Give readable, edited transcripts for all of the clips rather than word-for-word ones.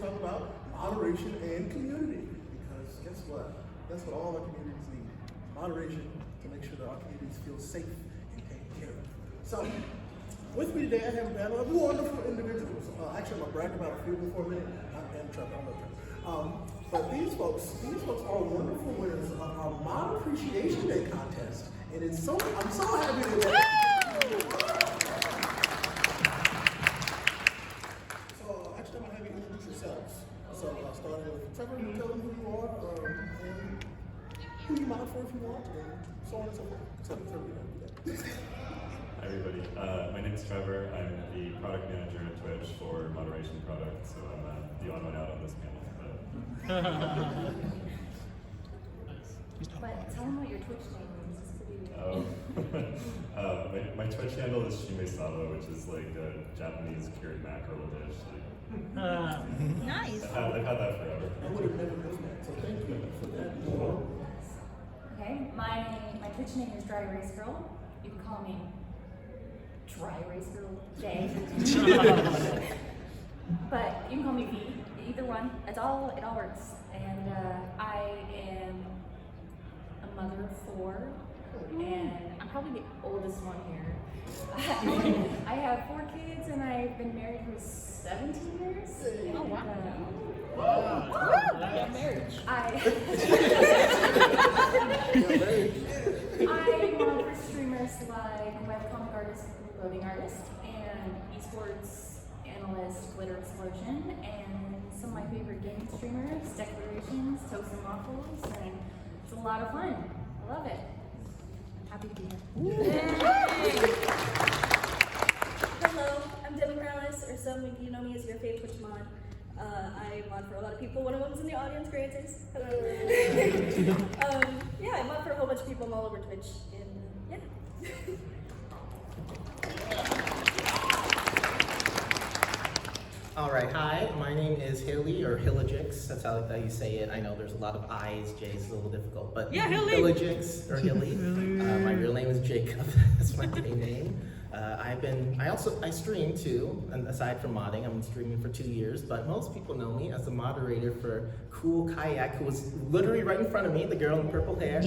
talk about moderation and community. Because guess what? That's what all our communities need. Moderation to make sure that our communities feel safe and taken care of. So, with me today, I have a panel of wonderful individuals. Actually, I'm going to brag about a few before a minute. I'm Trevor. But these folks are wonderful winners of our Mod Appreciation Day contest. And I'm so happy that So, actually, I'm going to have you introduce yourselves. So, starting with Trevor, you tell them who you are, and who you mod for if you want, and so on and so forth. So, Trevor, you know, do that. Hi everybody, my name is Trevor. I'm the product manager at Twitch for moderation product, so I'm the odd one out on this panel. But tell them what your Twitch name is. My Twitch handle is Shime-Saba, which is like a Japanese cured mackerel dish. Nice. I've had that forever. I would have never known that, so thank you for that. Okay, my Twitch name is Dry Erase Girl. You can call me Dry Erase Girl J. But you can call me V. Either one. It all works. And I am a mother of 4, and I'm probably the oldest one here. I have 4 kids, and I've been married for 17 years. Oh, wow. Yeah, marriage. I mod for streamers like webcomic artist, clothing artist, and esports analyst, Glitter Explosion, and some of my favorite game streamers, Declarations, Toast and Waffles, and it's a lot of fun. I love it. I'm happy to be here. Hello, I'm Debbie Morales, or some of you know me as your favorite Twitch mod. I mod for a lot of people. One of them is in the audience, Creators. Hello. Yeah, I mod for a whole bunch of people. I'm all over Twitch, and yeah. All right, hi, my name is Hilly, or Hillagix, that's how you say it. I know there's a lot of I's, J's is a little difficult, but yeah, Hilly. Hillagix, or Hilly. My real name is Jacob, that's my main name. I stream too, and aside from modding, I've been streaming for 2 years, but most people know me as the moderator for Cool Kayak, who was literally right in front of me, the girl in the purple hair.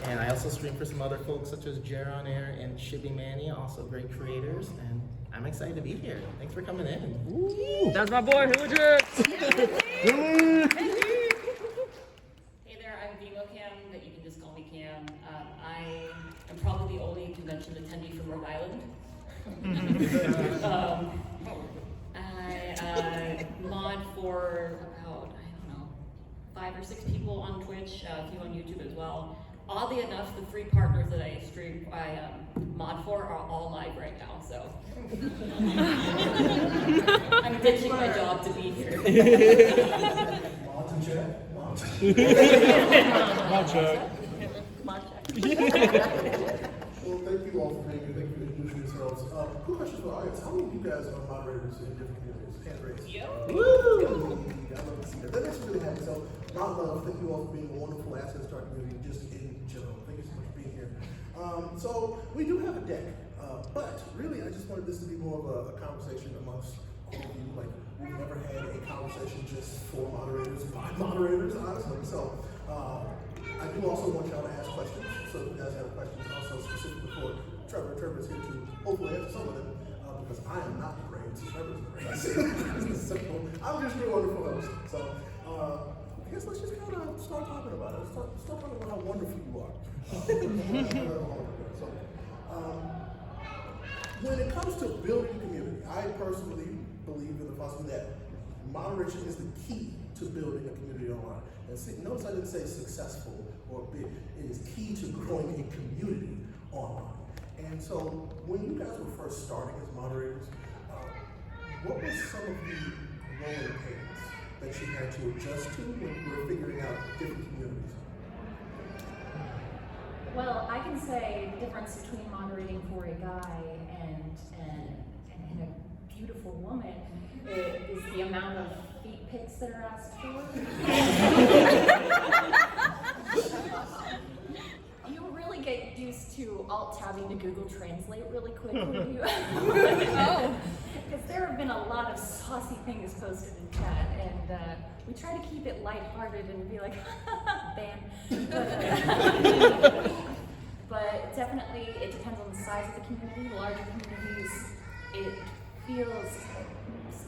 And I also stream for some other folks such as Jaron Air and Shibby Manny, also great creators, and I'm excited to be here. Thanks for coming in. Ooh, that's my boy, Hillagix! Hey there, I'm VimoCam, but you can just call me Cam. I am probably the only convention attendee from Rhode Island. I mod for about, 5 or 6 people on Twitch, a few on YouTube as well. Oddly enough, the 3 partners that I mod for are all live right now, so I'm ditching my job to be here. Mods and chat. Mods. Mod check. Mod check. Well, thank you all for being here. Thank you for introducing yourselves. Quick question for the audience. How many of you guys are moderators in different communities? Hand raised. Woo! I love to see that. That makes me really happy. So, my love, thank you all for being a wonderful asset to our community, just in general. Thank you so much for being here. So, we do have a deck, but really, I just wanted this to be more of a conversation amongst all of you. Like, we've never had a conversation just for moderators, by moderators, honestly. So, I do also want y'all to ask questions. So, if you guys have questions, also specifically for Trevor. Trevor is here to hopefully answer some of them, because I am not the brain, so Trevor's the brain. So, I'm just your wonderful host. So, I guess let's just kind of start talking about it. Let's start talking about how wonderful you are. So, when it comes to building a community, I personally believe in the philosophy that moderation is the key to building a community online. And see, notice I didn't say successful or big. It is key to growing a community online. And so, when you guys were first starting as moderators, what were some of the growing pains that you had to adjust to when you were figuring out different communities? Well, I can say the difference between moderating for a guy and a beautiful woman is the amount of feet pics that are asked for. You really get used to alt-tabbing to Google Translate really quickly. Oh. Because there have been a lot of saucy things posted in chat, and we try to keep it lighthearted and be like, ban. But definitely, it depends on the size of the community. Larger communities, it feels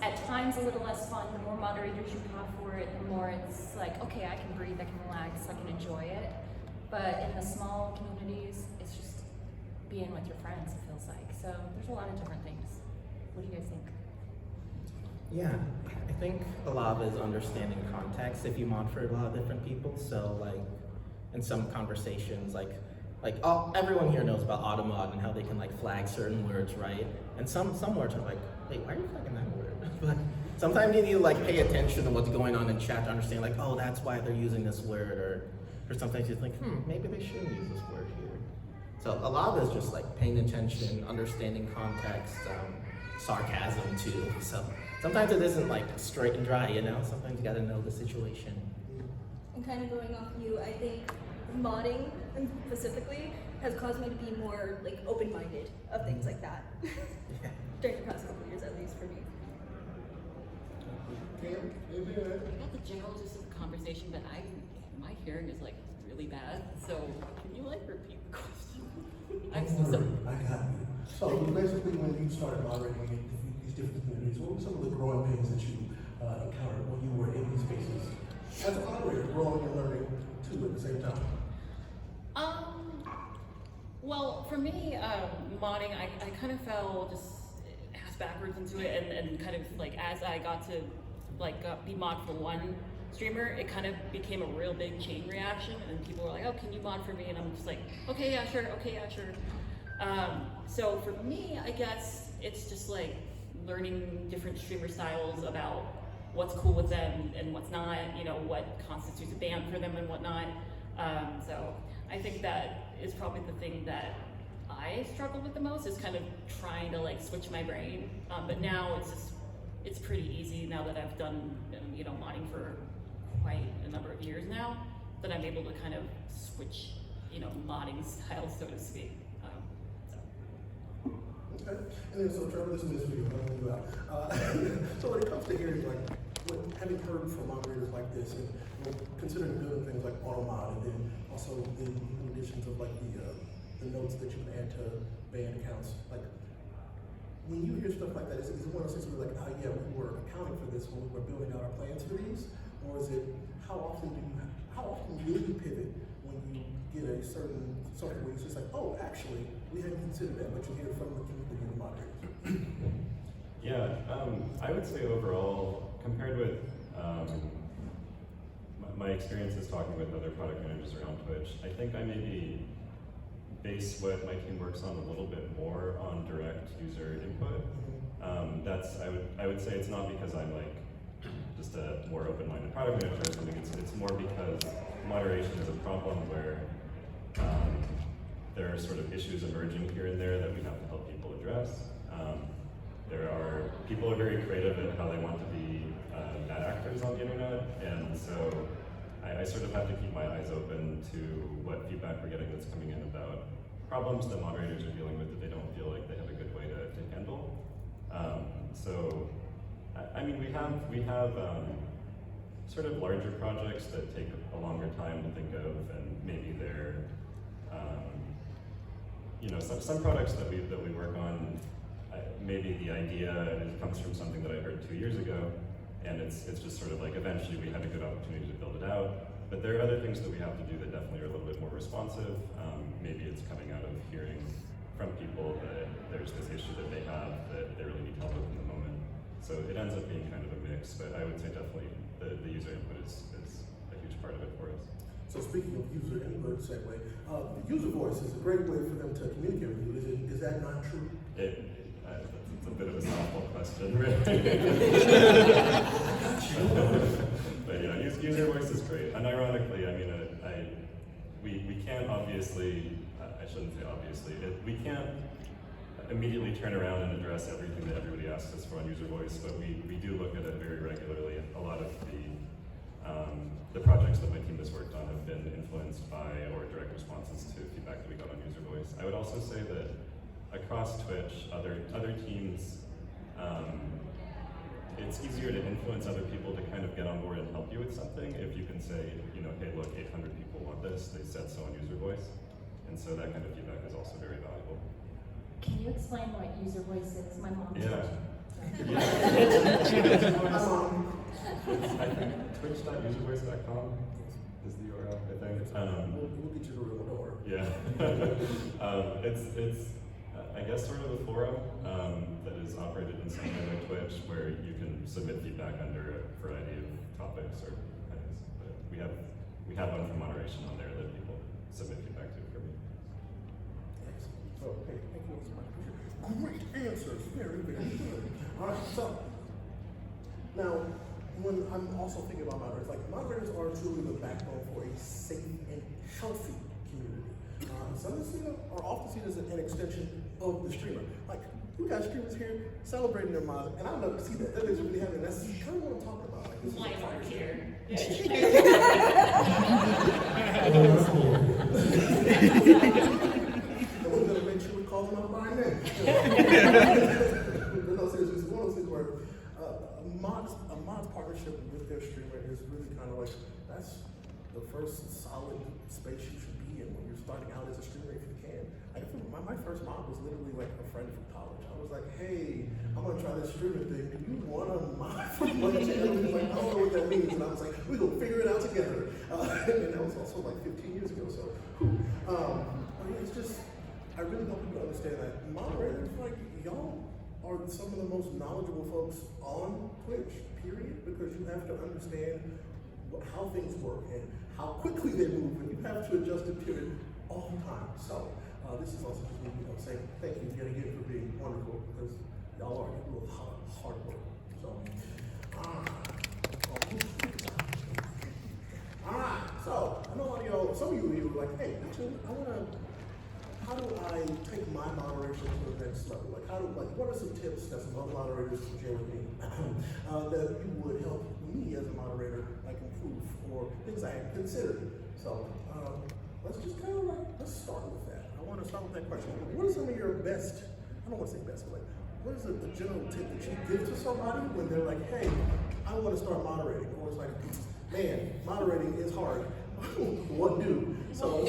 at times a little less fun. The more moderators you have for it, the more it's like, okay, I can breathe, I can relax, I can enjoy it. But in the small communities, it's just being with your friends, it feels like. So there's a lot of different things. What do you guys think? Yeah, I think a lot of it is understanding context if you mod for a lot of different people. So like in some conversations, like everyone here knows about automod and how they can like flag certain words, right? And some words are like, wait, why are you flagging that word? But sometimes you need to like pay attention to what's going on in chat to understand like, oh, that's why they're using this word, or sometimes you think, maybe they shouldn't use this word here. So a lot of it is just like paying attention, understanding context, sarcasm too. So sometimes it isn't like straight and dry, you know? Sometimes you gotta know the situation. And kind of going off you, I think modding specifically has caused me to be more like open-minded of things like that. Yeah. During the past couple of years, at least for me. Cam, anything to add? I got the general gist of the conversation, but my hearing is like really bad. So can you like repeat the question? I'm Don't so worry, I got you. So basically, when you started moderating in these different communities, what were some of the growing pains that you encountered when you were in these spaces? As a moderator, growing and learning too at the same time. Well, for me, modding, I kind of fell just ass backwards into it, and kind of like as I got to be mod for one streamer, it kind of became a real big chain reaction, and people were like, "Oh, can you mod for me?" And I'm just like, "Okay, yeah, sure. Okay, yeah, sure." So for me, I guess it's just like learning different streamer styles about what's cool with them and what's not. You know, what constitutes a ban for them and whatnot. So I think that is probably the thing that I struggle with the most, is kind of trying to like switch my brain. But now it's pretty easy now that I've done modding for quite a number of years now, that I'm able to kind of switch modding styles, so to speak. Okay. And then, so Trevor, listen to this video. I'm gonna you out. So when it comes to hearing, like, having heard from moderators like this, and considering building things like AutoMod, and then also the additions of like the notes that you can add to band accounts, like when you hear stuff like that, is it one of those things where like, oh yeah, we were accounting for this when we were building out our plans for these, or is it how often will you pivot when you get a certain something where it's just like, oh, actually, we hadn't considered that, but you hear from the community and the moderators? Yeah, I would say overall, compared with my experiences talking with other product managers around Twitch, I think I maybe base what my team works on a little bit more on direct user input. I would say it's not because I'm like just a more open-minded product manager or something. It's more because moderation is a problem where there are sort of issues emerging here and there that we have to help people address. People are very creative in how they want to be bad actors on the internet, and so I sort of have to keep my eyes open to what feedback we're getting that's coming in about problems that moderators are dealing with that they don't feel like they have a good way to handle. So, I mean, we have sort of larger projects that take a longer time to think of, and maybe they're, some products that we work on. Maybe the idea comes from something that I heard 2 years ago, and it's just sort of like eventually we had a good opportunity to build it out. But there are other things that we have to do that definitely are a little bit more responsive. Maybe it's coming out of hearing from people that there's this issue that they have that they really need help with in the moment. So it ends up being kind of a mix, but I would say definitely the user input is a huge part of it for us. So speaking of user input, segue, user voice is a great way for them to communicate with you. Is that not true? It's a bit of a softball question, right? But yeah, user voice is great. And ironically, I mean, we can't obviously, I shouldn't say obviously, we can't immediately turn around and address everything that everybody asks us for on user voice, but we do look at it very regularly. And a lot of the projects that my team has worked on have been influenced by or direct responses to feedback that we got on user voice. I would also say that across Twitch, other teams it's easier to influence other people to kind of get on board and help you with something if you can say, you know, hey, look, 800 people want this, they said so on user voice. And so that kind of feedback is also very valuable. Can you explain what user voice is? My mom's Yeah. watching. I think twitch.uservoice.com is the URL, I think. We'll get you the real door. Yeah. It's I guess sort of a forum that is operated in some way like Twitch, where you can submit feedback under a variety of topics or ideas. But we have one for moderation on there that people submit feedback to for me. Excellent. So, hey, thank you so much. Great answers. Very, very good. All right, so now when I'm also thinking about moderators, like moderators are truly the backbone for a safe and healthy community. Some of them are often seen as an extension of the streamer. Like, we got streamers here celebrating their mods, and I love to see that. That is really happening. That's kind of what I'm talking about. Like, this is Lions aren't here. And we're gonna make sure we call them out by name. But no, seriously, it's one of those things where a mods partnership with their streamer is really kind of like, that's the first solid space you should be in when you're starting out as a streamer if you can. I think my first mod was literally like a friend from college. I was like, hey, I'm gonna try this streaming thing. Do you want to mod for my channel? He was like, I don't know what that means. And I was like, we're gonna figure it out together. And that was also like 15 years ago, so it's just, I really want people to understand that moderators, like, y'all are some of the most knowledgeable folks on Twitch, period, because you have to understand how things work and how quickly they move, and you have to adjust and pivot all the time. So this is also just me, saying thank you yet again for being wonderful, because y'all are doing a lot of hard work. So, all right. So I know a lot of y'all, some of you were like, hey, actually, how do I take my moderation to the next level? Like, what are some tips that some other moderators can share with me that you would help me as a moderator, like, improve, or things I had considered? So, let's just kind of let's start with that. I want to start with that question. What are some of your best, I don't want to say best, but what is a general tip that you give to somebody when they're like, hey, I want to start moderating? Or it's like, man, moderating is hard. What do? So,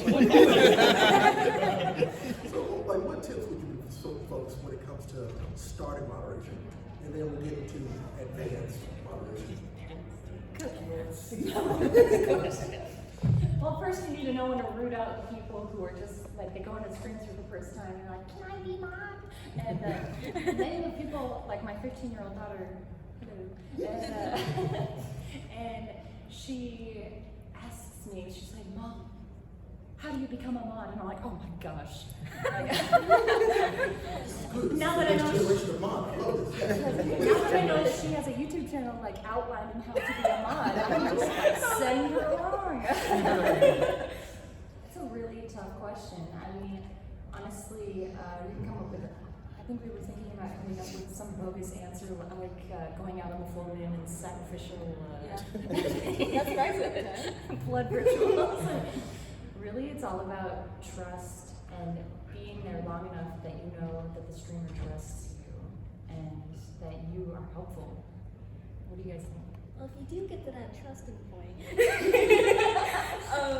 like, what tips would you give to folks when it comes to starting moderation? And then we'll get into advanced moderation. Well, first you need to know when to root out the people who are just like, they go into streams for the first time and they're like, can I be mod? And then the people, like my 15-year-old daughter, and she asks me, she's like, Mom, how do you become a mod? And I'm like, oh my gosh. Now that I know that she has a YouTube channel like outlining how to be a mod, I'm just like, send her along. It's a really tough question. I mean, honestly, we can come up with, I think we were thinking about coming up with some bogus answer, like going out on the full moon and sacrificial That's what I said. blood rituals. Really, it's all about trust and being there long enough that you know that the streamer trusts you and that you are helpful. What do you guys think? Well, if you do get to that trusting point,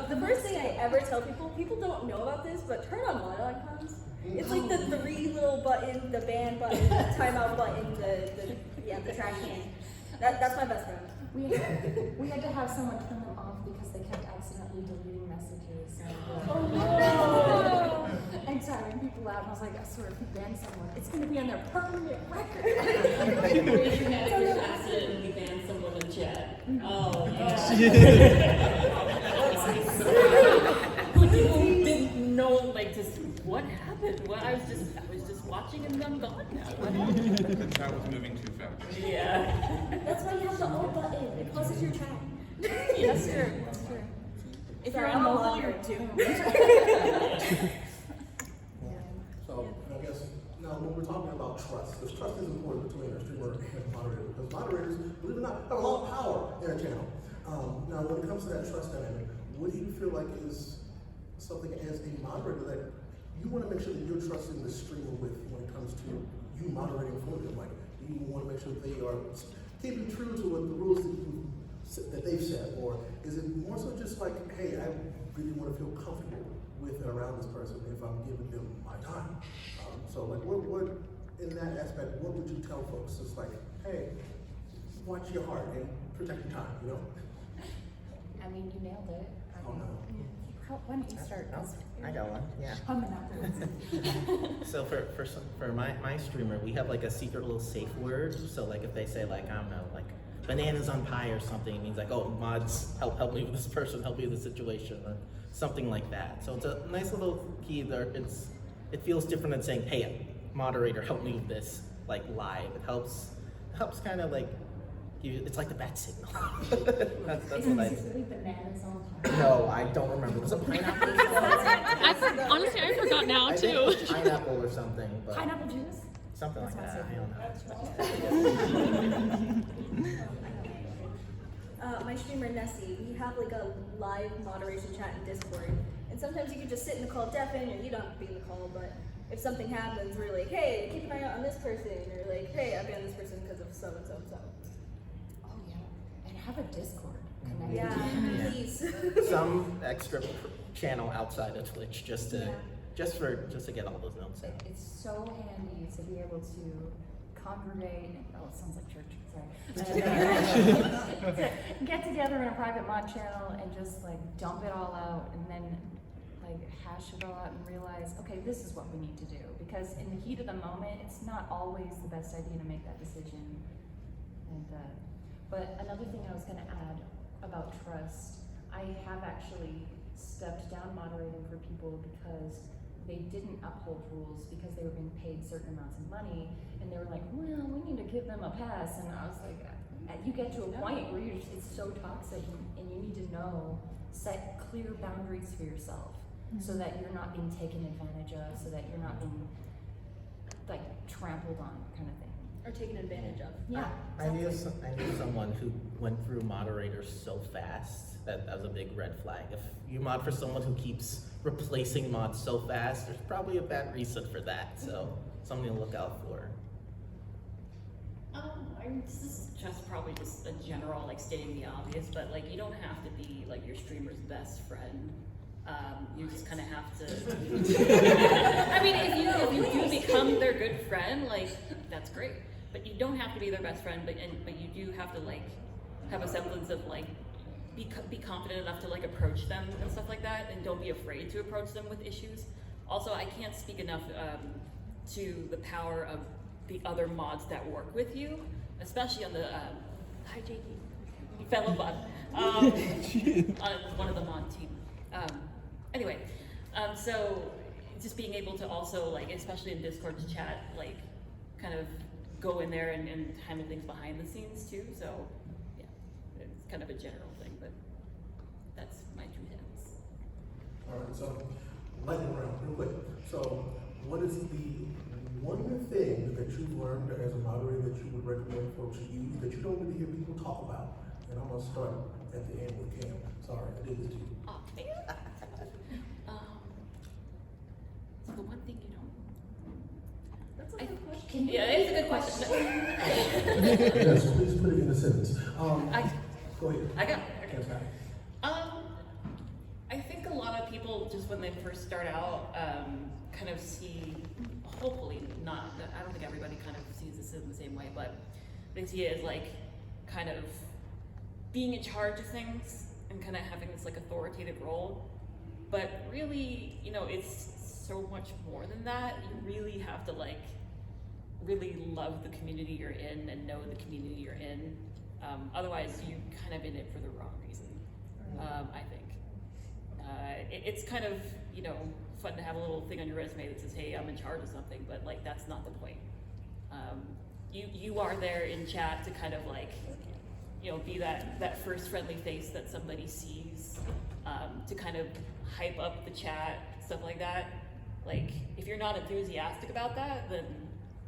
the first thing I ever tell people don't know about this, but turn on mod icons. It's like the three little buttons, the ban button, the timeout button, the trash can. That's my best friend. We had to have someone turn them off because they kept accidentally deleting messages and, Oh no! and tiring people out. And I was like, I swear, if you ban someone, it's going to be on their permanent record. Raise your hand if you accidentally ban someone in chat. Oh, yeah. People didn't know, like, just what happened. Well, I was just watching and I'm gone now. What happened? The chat was moving too fast. Yeah. That's why you have the alt button. It pauses your chat. That's true. That's true. If you're on mobile, you're doomed. So, I guess, now when we're talking about trust, because trust is important between a streamer and a moderator, because moderators, believe it or not, have a lot of power in a channel. Now, when it comes to that trust dynamic, what do you feel like is something as a moderator that you want to make sure that you're trusting the streamer with when it comes to you moderating for them? Like, do you want to make sure that they are keeping true to what the rules that they've set, or is it more so just like, hey, I really want to feel comfortable with and around this person if I'm giving them my time? So like, what in that aspect, what would you tell folks? It's like, hey, watch your heart and protect your time, you know? I mean, you nailed it. Oh no. Why don't you start? No, I got one. Yeah. I'm an So for my streamer, we have like a secret little safe word. So like if they say like, I don't know, like bananas on pie or something, it means like, oh, mods, help me with this person, help me with the situation, or something like that. So it's a nice little key there. It feels different than saying, hey, moderator, help me with this, like live. It helps kind of like give you, it's like the bat signal. that's what I really bananas on pie. No, I don't remember. Was it pineapple? Honestly, I forgot now I think it too. was pineapple or something, but Pineapple juice? something like That's that. my I don't know. My streamer Nessie, we have like a live moderation chat in Discord, and sometimes you can just sit in the call deafen, or you don't have to be in the call, but if something happens, we're like, hey, keep an eye out on this person, or like, hey, I banned this person because of so and so and so. Oh yeah. And have a Discord. Yeah, Yeah. please. Some extra channel outside of Twitch just to get all those notes in. It's so handy to be able to congregate. Oh, it sounds like church. Sorry. Get together in a private mod channel and just like dump it all out, and then like hash it all out and realize, okay, this is what we need to do. Because in the heat of the moment, it's not always the best idea to make that decision. And but another thing I was going to add about trust, I have actually stepped down moderating for people because they didn't uphold rules because they were being paid certain amounts of money, and they were like, well, we need to give them a pass. And I was like, you get to a point where it's so toxic, and you need to set clear boundaries for yourself, so that you're not being taken advantage of, so that you're not being like trampled on, kind of thing. Or taken advantage of. Yeah. I knew someone who went through moderators so fast that was a big red flag. If you mod for someone who keeps replacing mods so fast, there's probably a bad reason for that. So something to look out for. This is just probably just a general, like stating the obvious, but like you don't have to be like your streamer's best friend. You just kind of have to. I mean, if you do become their good friend, like that's great. But you don't have to be their best friend. But you do have to like have a semblance of like be confident enough to like approach them and stuff like that, and don't be afraid to approach them with issues. Also, I can't speak enough to the power of the other mods that work with you, especially on the hi JD, fellow mod, on one of the mod team. Anyway, so just being able to also like, especially in Discord's chat, like kind of go in there and handle things behind the scenes too. So yeah, it's kind of a general thing, but that's my 2 cents. All right, so lightning round, real quick. So, what is the one thing that you've learned as a moderator that you would recommend folks use that you don't really hear people talk about? And I'm gonna start at the end with Cam. Sorry, I did this to you. Oh, man. So the one thing you don't. That's a good question. Yeah, it's a good question. Yes, please put it in a sentence. Go ahead. I got it. Cam's got it. I think a lot of people just when they first start out, kind of see, hopefully not, I don't think everybody kind of sees this in the same way, but they see it as like kind of being in charge of things and kind of having this like authoritative role. But really, you know, it's so much more than that. You really have to like really love the community you're in and know the community you're in. Otherwise, you're kind of in it for the wrong reason, I think. It's kind of, you know, fun to have a little thing on your resume that says, hey, I'm in charge of something, but like that's not the point. You are there in chat to kind of like, you know, be that first friendly face that somebody sees, to kind of hype up the chat, stuff like that. Like, if you're not enthusiastic about that, then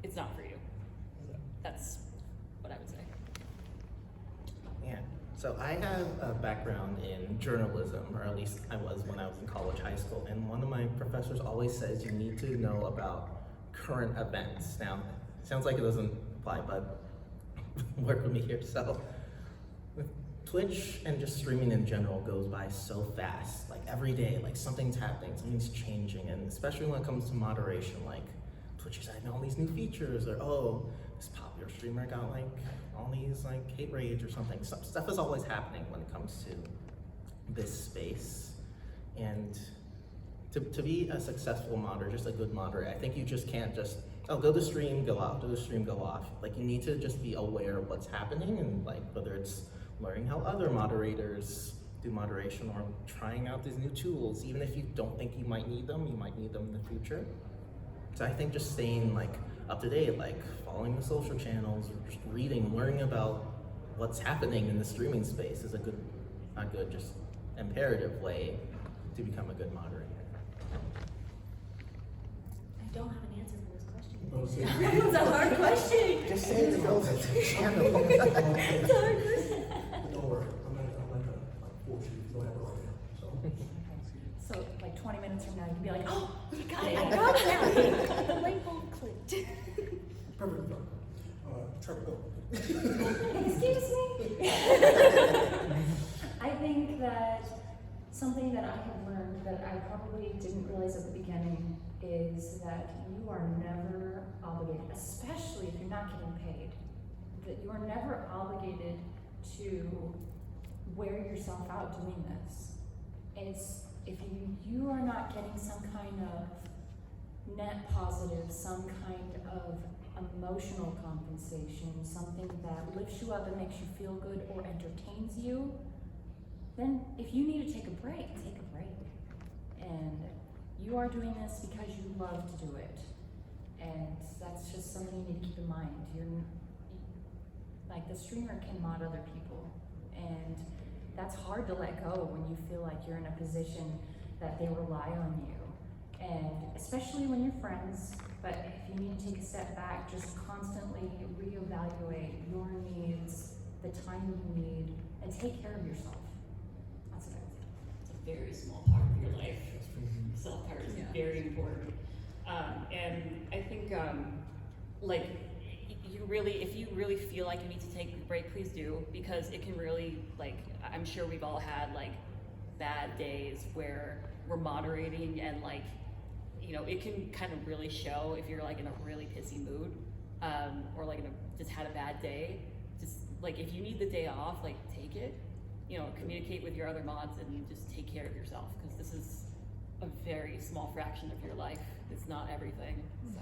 it's not for you. That's what I would say. Yeah. So I have a background in journalism, or at least I was when I was in college, high school, and one of my professors always says you need to know about current events. Now, sounds like it doesn't apply, but work with me here. So with Twitch and just streaming in general goes by so fast. Like every day, like something's happening, something's changing, and especially when it comes to moderation, like Twitch is adding all these new features, or oh, this popular streamer got like all these like hate rage or something. Stuff is always happening when it comes to this space. And to be a successful modder, just a good modder, I think you just can't just, oh, go to stream, go out, go to stream, go off. Like you need to just be aware of what's happening, and like whether it's learning how other moderators do moderation or trying out these new tools, even if you don't think you might need them, you might need them in the future. So I think just staying like up to date, like following the social channels, just reading, learning about what's happening in the streaming space is a good just imperative way to become a good moderator. I don't have an answer for this question. Oh, so- It's a hard question. Just say it to go to the channel. It's a hard question. Don't worry, I'm not gonna like force you. You don't have it right now. So So like 20 minutes from now, you can be like, oh, You got it. I got it now. The light bulb clicked. perfect. Trevor, go. excuse me. I think that something that I have learned that I probably didn't realize at the beginning is that you are never obligated, especially if you're not getting paid, that you are never obligated to wear yourself out doing this. It's if you are not getting some kind of net positive, some kind of emotional compensation, something that lifts you up and makes you feel good or entertains you, then if you need to take a break, take a break. And you are doing this because you love to do it. And that's just something you need to keep in mind. Like the streamer can mod other people, and that's hard to let go when you feel like you're in a position that they rely on you. And especially when you're friends, but if you need to take a step back, just constantly reevaluate your needs, the time you need, and take care of yourself. That's what I would say. It's a very small part of your life. Self-care is very important. And I think, like, if you really feel like you need to take a break, please do, because it can really, like, I'm sure we've all had, like, bad days where we're moderating and, like, you know, it can kind of really show if you're, like, in a really pissy mood, or, like, just had a bad day. Just, like, if you need the day off, like, take it. You know, communicate with your other mods and just take care of yourself, because this is a very small fraction of your life. It's not everything, so.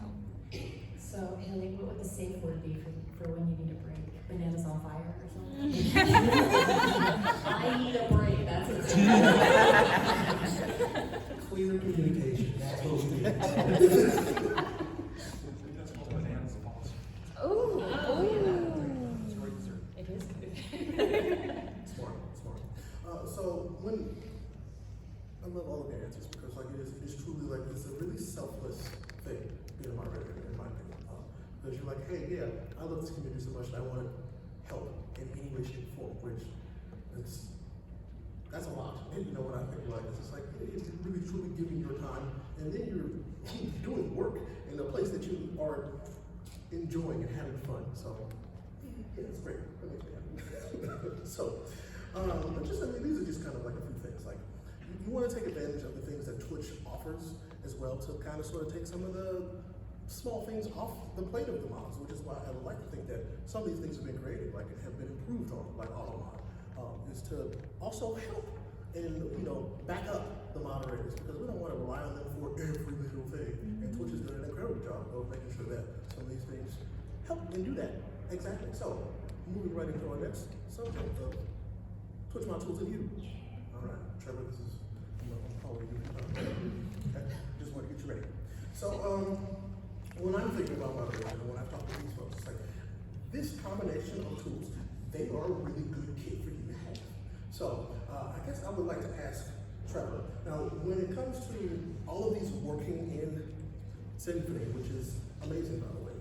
So, Haley, what would the safe word be for when you need a break? Bananas on fire or something? I need a break, that's it. Clear communication. That's what we need. That's called bananas balls. Ooh, It's right dessert. it is good. Smart. So when I love all of your answers because like it's truly like it's a really selfless thing being a moderator in my opinion. Because you're like, hey, yeah, I love this community so much and I want to help in any way, shape, or form, which that's a lot. And you know when I think like it's just like you're really truly giving your time and then you're doing work in a place that you are enjoying and having fun. So yeah, it's great. That makes me happy. So but just I mean these are just kind of like a few things. Like you want to take advantage of the things that Twitch offers as well to kind of sort of take some of the small things off the plate of the mods, which is why I would like to think that some of these things have been created, like it have been improved on, like AutoMod, is to also help and back up the moderators because we don't want to rely on them for every little thing. And Twitch is doing an incredible job of making sure that some of these things help and do that. Exactly. So moving right into our next subject of Twitch mod tools and you. All right, Trevor, this is probably you. Okay, just want to get you ready. So when I'm thinking about moderation and when I talk to these folks, it's like this combination of tools, they are a really good kit for you to have. So I guess I would like to ask Trevor, now when it comes to all of these working in Symphony, which is amazing by the way,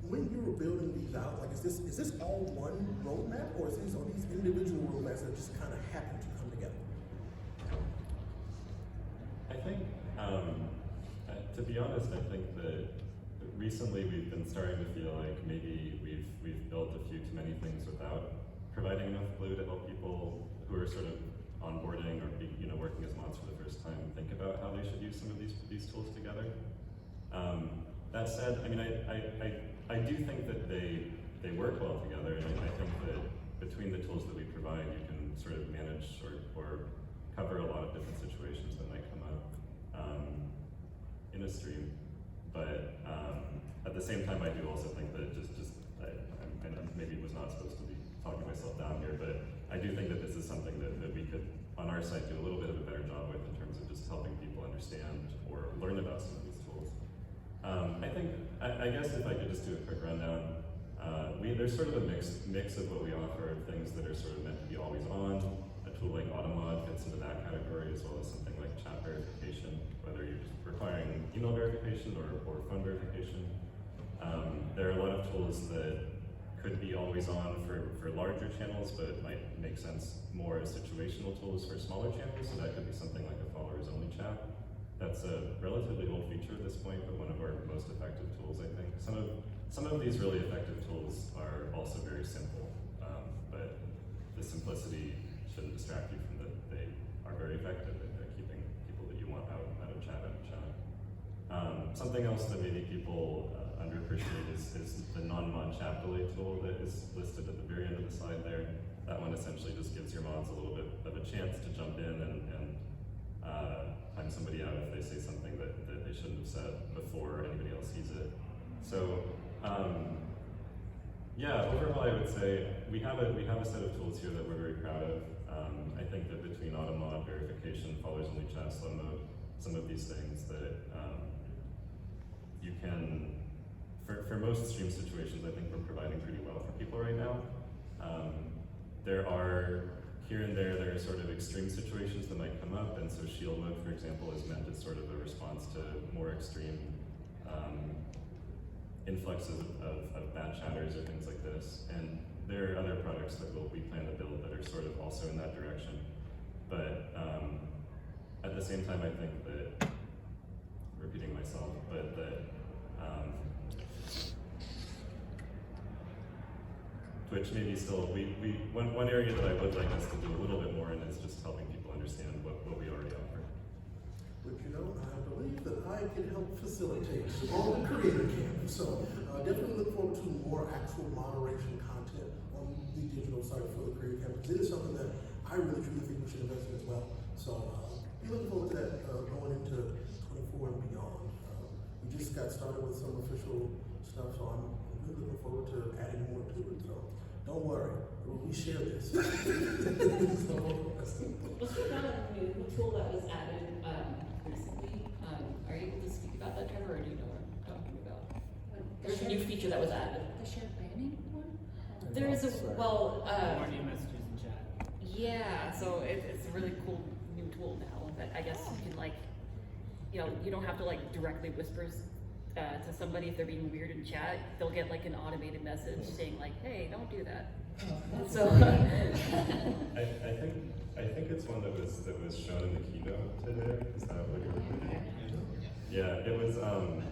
when you were building these out, like is this all one roadmap or are these individual roadmaps that just kind of happen to come together? I think, to be honest, I think that recently we've been starting to feel like maybe we've built a few too many things without providing enough glue to help people who are sort of onboarding or working as mods for the first time think about how they should use some of these tools together. That said, I mean, I do think that they work well together, and I think that between the tools that we provide, you can sort of manage or cover a lot of different situations that might come up in a stream. But at the same time, I do also think that I know maybe it was not supposed to be talking myself down here, but I do think that this is something that we could, on our side, do a little bit of a better job with in terms of just helping people understand or learn about some of these tools. I guess if I could just do a quick rundown, there's sort of a mix of what we offer of things that are sort of meant to be always on. A tool like Automod fits into that category, as well as something like chat verification, whether you're just requiring email verification or phone verification. There are a lot of tools that could be always on for larger channels, but it might make sense more as situational tools for smaller channels. So that could be something like a followers only chat. That's a relatively old feature at this point, but one of our most effective tools, I think. Some of these really effective tools are also very simple, but the simplicity shouldn't distract you from that they are very effective at keeping people that you want out of chat. Something else that maybe people underappreciate is the non-mod chat delay tool that is listed at the very end of the slide there. That one essentially just gives your mods a little bit of a chance to jump in and time somebody out if they say something that they shouldn't have said before anybody else sees it. So yeah, overall I would say we have a set of tools here that we're very proud of. I think that between Automod, verification, followers only chat, slow mode, some of these things that you can, for most stream situations, I think we're providing pretty well for people right now. There are, here and there are sort of extreme situations that might come up, and so shield mode, for example, is meant as sort of a response to more extreme influxes of bad chatters or things like this. And there are other products that we plan to build that are sort of also in that direction. But at the same time, I think that, repeating myself, but that Twitch maybe still, one area that I would like us to do a little bit more in is just helping people understand what we already offer. But I believe that I can help facilitate on the creator camp. So definitely look forward to more actual moderation content on the digital side for the creator camp. It is something that I really truly think we should invest in as well. So be looking forward to that going into 24 and beyond. We just got started with some official stuff, so I'm really looking forward to adding more to it. So don't worry, we share this. Was there not a new tool that was added recently? Are you able to speak about that, Trevor, or do you know what I'm talking about? There's a new feature that was added. The shared planning one? There is a, well, More new messages in chat. yeah, so it's a really cool new tool now that I guess you can you don't have to directly whisper to somebody if they're being weird in chat. They'll get an automated message saying hey, don't do that. So I think it's one that was shown in the keynote today. Is that what you're looking at? Yeah, it was.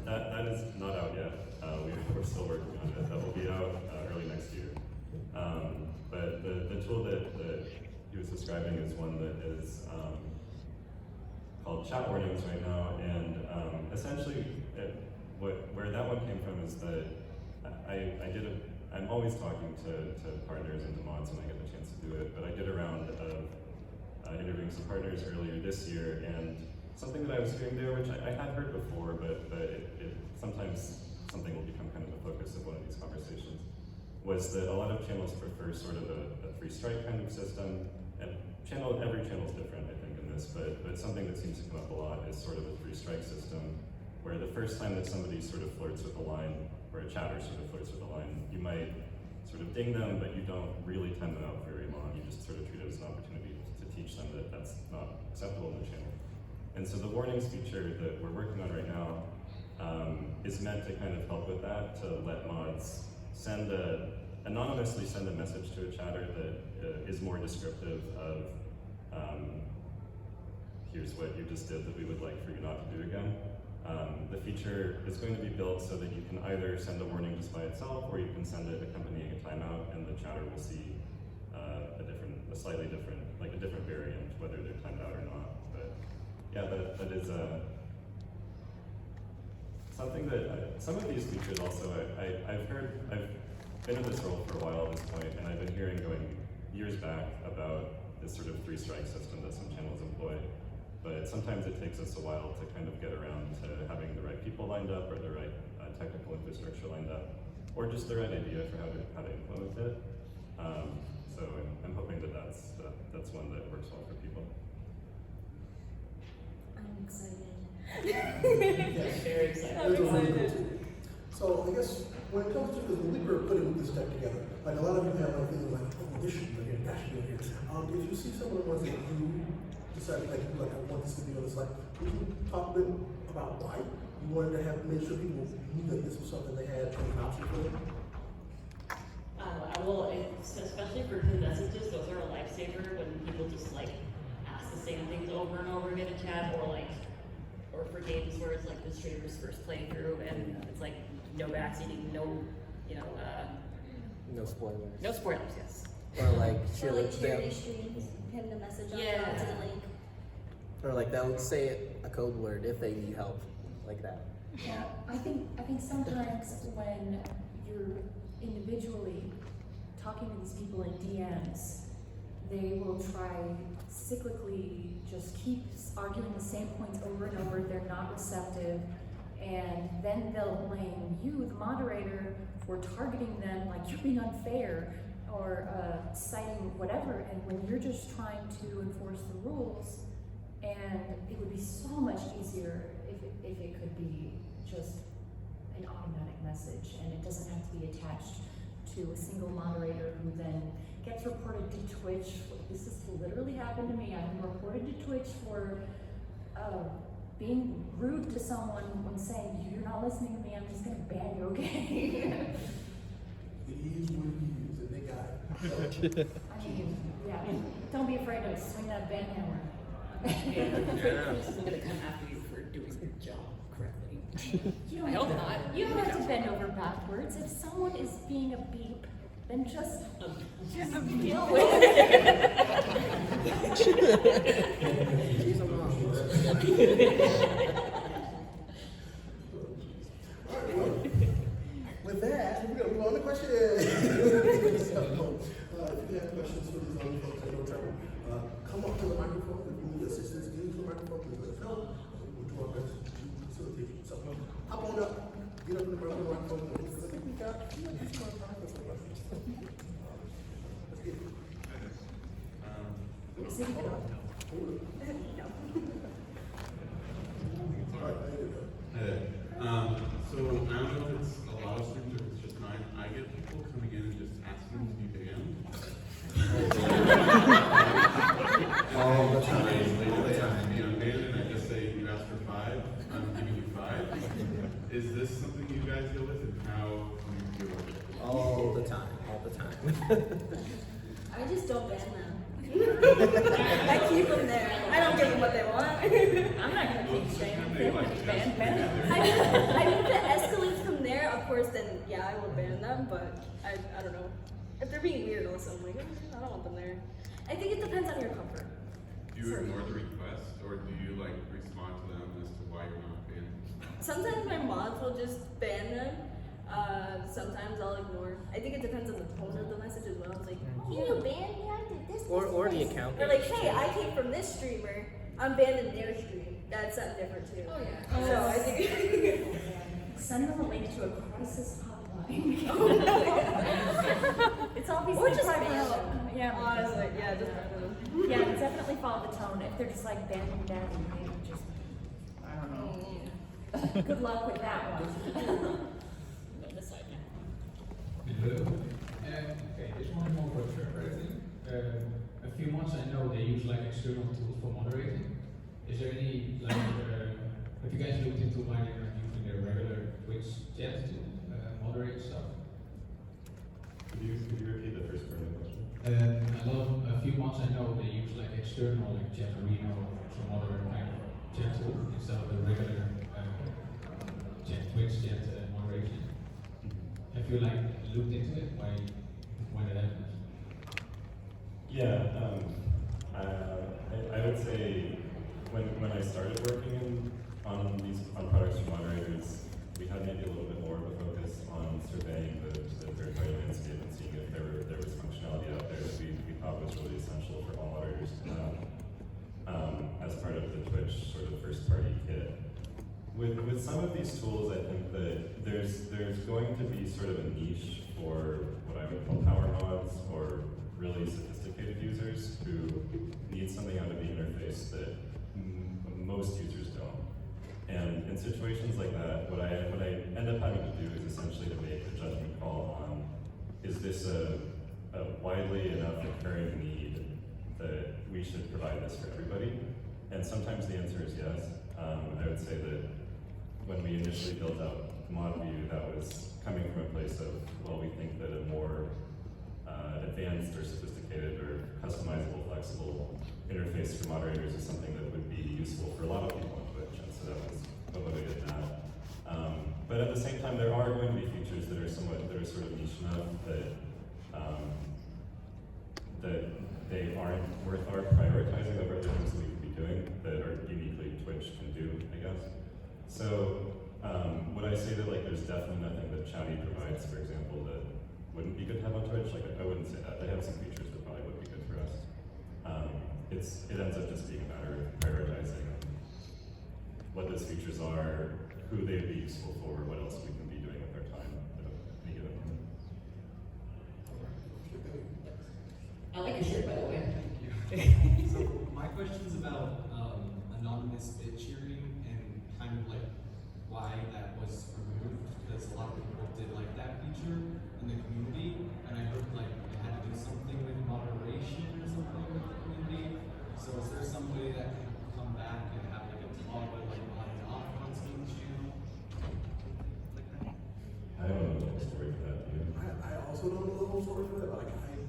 That is not out yet. We're still working on it. That will be out early next year. But the tool that he was describing is one that is called Chat Warnings right now, and essentially, where that one came from is that I'm always talking to partners and to mods when I get the chance to do it, but I did a round of interviewing some partners earlier this year, and something that I was doing there, which I had heard before, but it sometimes something will become kind of the focus of one of these conversations, was that a lot of channels prefer sort of a free strike kind of system, and every channel is different, I think, in this, but something that seems to come up a lot is sort of a free strike system, where the first time that somebody sort of flirts with a line, or a chatter sort of flirts with a line, you might sort of ding them, but you don't really time them out very long. You just sort of treat it as an opportunity to teach them that that's not acceptable in the channel. And so the warnings feature that we're working on right now is meant to kind of help with that, to let mods anonymously send a message to a chatter that is more descriptive of here's what you just did that we would like for you not to do again. The feature is going to be built so that you can either send a warning just by itself, or you can send it accompanying a timeout, and the chatter will see a slightly different, like a different variant, whether they're timed out or not. But yeah, that is something that some of these features also I've been in this role for a while at this point, and I've been hearing going years back about this sort of 3-strike system that some channels employ. But sometimes it takes us a while to kind of get around to having the right people lined up, or the right technical infrastructure lined up, or just the right idea for how to implement it. So I'm hoping that's one that works well for people. I'm excited. Yes. Very excited. I'm excited. So I guess when it comes to, because when we were putting this deck together, like a lot of you have like things like, oh, this should be here, that should be here. If you see some of the ones that you decided, like, I want this to be on the slide, could you talk a bit about why you wanted to make sure people knew that this was something they had an option for them? Well, especially for hidden messages, those are a lifesaver when people just like ask the same things over and over again in chat, or for games where it's like the streamer's first playthrough and it's like no backseating, no spoilers. no spoilers, yes. Or like, Or like charity streams, pin the message on Yeah. to the link. or like they'll say a code word if they need help, like that. Yeah, I think sometimes when you're individually talking to these people in DMs, they will try cyclically just keep arguing the same points over and over. They're not receptive, and then they'll blame you, the moderator, for targeting them like you're being unfair or citing whatever. And when you're just trying to enforce the rules, and it would be so much easier if it could be just an automatic message, and it doesn't have to be attached to a single moderator who then gets reported to Twitch. This has literally happened to me. I've been reported to Twitch for being rude to someone when saying, "You're not listening to me, I'm just gonna ban you, okay?" It is what it is, and they got it. I mean, yeah, don't be afraid to swing that ban hammer. This isn't gonna come after you for doing your job correctly. You don't I have hope to- not. You don't have to bend over backwards. If someone is being a beep, then just deal with it. She's a mom. Alright, well, with that, we're gonna move on to questions. So, if you have questions for these other folks, no trouble. Come up to the microphone. If you need assistance getting to the microphone, please let us know. We'll do our best to facilitate you. So, hop on up, get up in the microphone. I think we got let's get it. Is it good? Alright, there you go. Hey there. So I don't know if it's a lot of streams or if it's just mine. I get people coming in and just asking to be banned. All the time. They ask to be unbanned, and I just say, you asked for 5, I'm giving you 5. Is this something you guys deal with, and how do you deal with it? All the time. I just don't ban them. I keep them there. I don't give them what they want. I'm not gonna keep saying if they want to be banned, ban them. I mean, if it escalates from there, of course, then yeah, I will ban them. But I don't know. If they're being weird also, I'm like, I don't want them there. I think it depends on your comfort. Do you ignore the request, or do you like respond to them as to why you're not banned? Sometimes my mods will just ban them. Sometimes I'll ignore. I think it depends on the tone of the message as well. It's like, oh, you banned me, I did this. Or the account. They're like, hey, I came from this streamer. I'm banned in their stream. That's something different too. Oh yeah. So I think. Send them a link to a crisis hotline. It's obviously Or just private. ban them. Yeah, Honestly, yeah, just ban them. yeah, definitely follow the tone. If they're just like banning daddy, maybe just, I don't know. Good luck with that one. On this side now. Hello. Okay, this one is more for moderating. A few months I know they use like external tools for moderating. Is there any like have you guys looked into finding using their regular Twitch chat to moderate stuff? Could you repeat the first part of the question? A few months I know they use like external like chat arena or some other kind of chat tool instead of the regular Twitch chat moderation. Have you like looked into it? Why did that happen? Yeah, I would say when I started working on products for moderators, we had maybe a little bit more of a focus on surveying the third-party landscape and seeing if there was functionality out there that we thought was really essential for all moderators to have as part of the Twitch sort of first-party kit. With some of these tools, I think that there's going to be sort of a niche for what I would call power mods or really sophisticated users who need something out of the interface that most users don't. And in situations like that, what I end up having to do is essentially to make a judgment call on, is this a widely enough occurring need that we should provide this for everybody? And sometimes the answer is yes. I would say that when we initially built out ModView, that was coming from a place of, well, we think that a more advanced or sophisticated or customizable, flexible interface for moderators is something that would be useful for a lot of people on Twitch, and so that was what motivated that. But at the same time, there are going to be features that are sort of niche enough that they aren't worth our prioritizing over other things that we could be doing that are uniquely Twitch can do, I guess. So would I say that like there's definitely nothing that Chatty provides, for example, that wouldn't be good to have on Twitch? Like I wouldn't say that. They have some features that probably would be good for us. It ends up just being a matter of prioritizing what those features are, who they would be useful for, what else we can be doing with our time at any given moment. I like your shirt, by the way. So my question's about anonymous bit cheering and kind of like why that was removed, because a lot of people did like that feature in the community, and I heard like it had to do something with moderation or something with the community. So is there some way that can come back and have like a toggle like on and off on some channel? Like that? I don't know the whole story for that. Do you? I also don't know the whole story for that, but I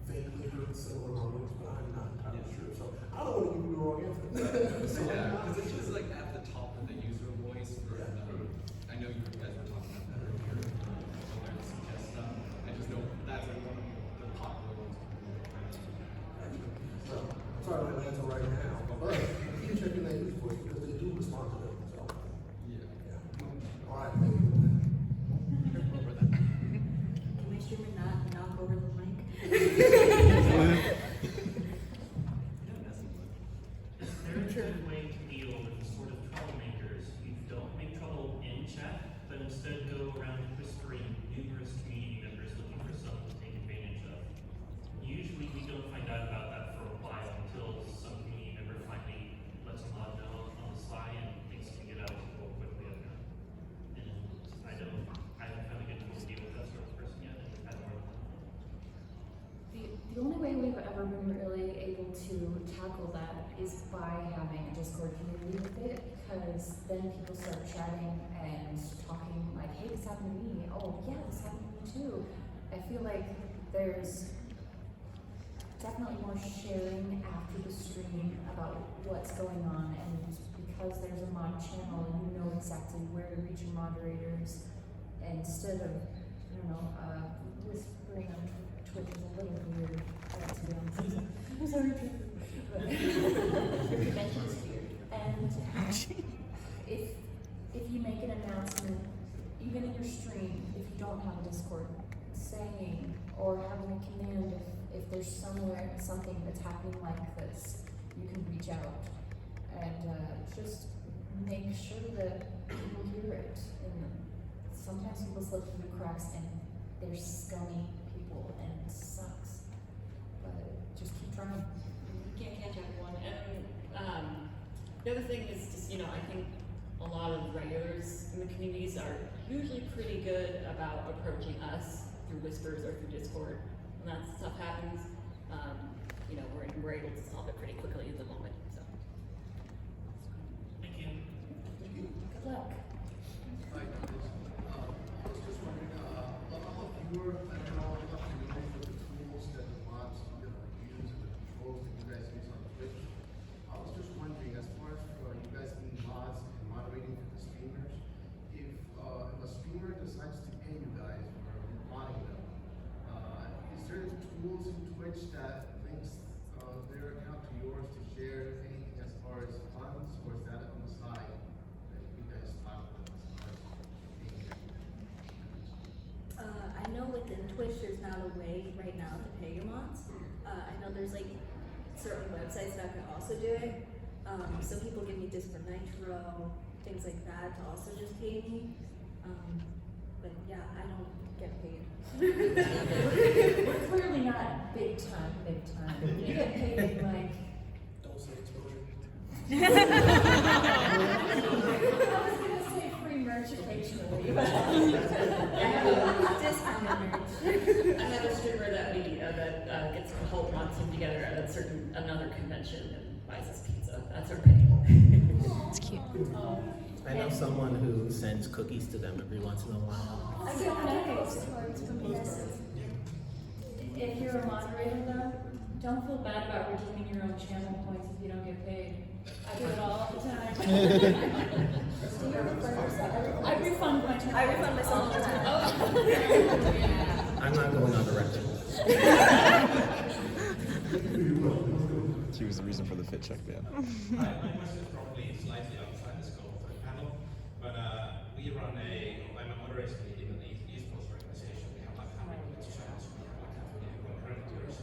vaguely heard similar rumors, but I'm not entirely sure. So I don't want to give you the wrong answer. So, Yeah, because it's just like at the top of the user voice for I know you guys were talking about that earlier. Where to suggest stuff. I just know that's like one of the popular ones. So, I'm sorry I don't have an answer right now, but keep checking that user voice because they do respond to them. So, Yeah. all right, thank you. Can my streamer not knock over the mic? Is there a good way to deal with the sort of troublemakers who don't make trouble in chat, but instead go around whispering numerous community members looking for someone to take advantage of? Usually we don't find out about that for a while until some community member finally lets a mod know on the sly and things can get out real quickly on that. And I haven't found a good tool to deal with that sort of person yet, and I don't know. The only way we've ever been really able to tackle that is by having a Discord community with it, because then people start chatting and talking like, hey, this happened to me. Oh, yeah, this happened to me too. I feel like there's definitely more sharing after the stream about what's going on, and because there's a mod channel, you know exactly where to reach your moderators instead of, whispering on Twitch is a little weird, to be honest. I'm sorry, but your convention is weird. And if you make an announcement, even in your stream, if you don't have a Discord, saying or having a command if there's something that's happening like this, you can reach out and just make sure that people hear it. And sometimes people slip through the cracks and they're scummy people and it sucks. But just keep trying. You can't catch everyone. And the other thing is just, I think a lot of regulars in the communities are usually pretty good about approaching us through whispers or through Discord. When that stuff happens, we're able to solve it pretty quickly in the moment. So. Thank you. Good luck. Hi, I was just wondering, a lot of you are, I don't know, familiar with the tools that the mods use and the controls that you guys use on Twitch. I was just wondering, as far as for you guys being mods and moderating for the streamers, if a way right now to pay your mods. I know there's like certain websites that can also do it. So people give me discs for Nitro, things like that to also just pay me. But yeah, I don't get paid. We're clearly not big time. You get paid like. Don't say exposure. I was gonna say free merch occasionally, but. Discounted merch. I have a streamer that we that gets the whole mod team together at another convention and buys us pizza. That's our pay. It's cute. I know someone who sends cookies to them every once in a while. I get postcards from yes. If you're a moderator though, don't feel bad about redeeming your own channel points if you don't get paid. I do it all the time. I refund my channel. I refund myself all the time. I'm not going on the record. She was the reason for the fit check ban. My question is probably slightly outside the scope of the panel, but I'm a moderator in an esports organization. We have like 100 channels, we have like 500 concurrent viewers.